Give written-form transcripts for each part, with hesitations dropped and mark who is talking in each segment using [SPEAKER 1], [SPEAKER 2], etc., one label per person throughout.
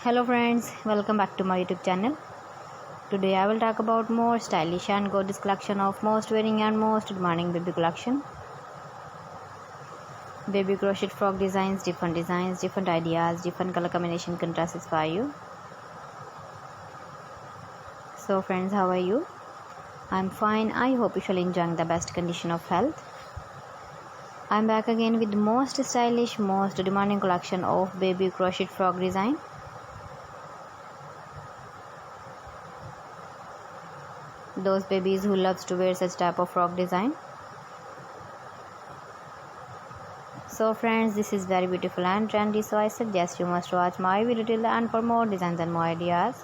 [SPEAKER 1] Hello friends, welcome back to my YouTube channel. Today I will talk about more stylish and gorgeous collection of most wearing and most demanding baby collection. Baby crochet frog designs, different ideas, different color combination contrasts for you. So friends, how are you? I'm fine. I hope you shall enjoy the best condition of health. I'm back again with the most stylish, most demanding collection of baby crochet frog design. Those babies who loves to wear such type of frog design. So friends, this is very beautiful and trendy, so I suggest you must watch my video till the end for more designs and more ideas.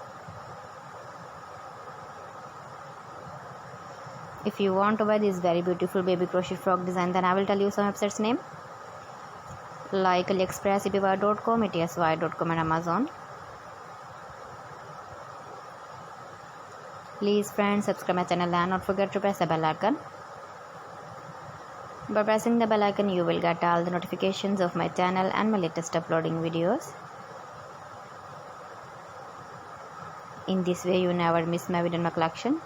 [SPEAKER 1] If you want to buy this very beautiful baby crochet frog design, then I will tell you some websites name like AliExpress, eBay.com, ETSY.com and Amazon. Please friends, subscribe my channel and not forget to press the bell icon. By pressing the bell icon, you will get all the notifications of my channel and my latest uploading videos. In this way, you never miss my video in my collection.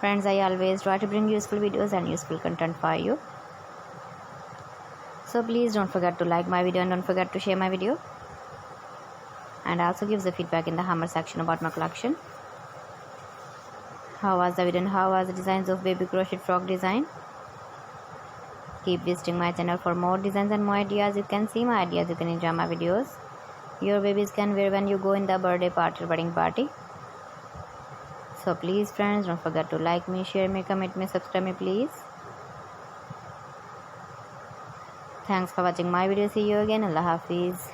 [SPEAKER 1] Friends, I always try to bring useful videos and useful content for you. So please don't forget to like my video and don't forget to share my video. And also give the feedback in the hammer section about my collection. How was the video and how was the designs of baby crochet frog design? Keep visiting my channel for more designs and more ideas. You can see my ideas, you can enjoy my videos. Your babies can wear when you go in the birthday party or wedding party. So please friends, don't forget to like me, share me, comment me, subscribe me please. Thanks for watching my video. See you again. Allah Hafiz.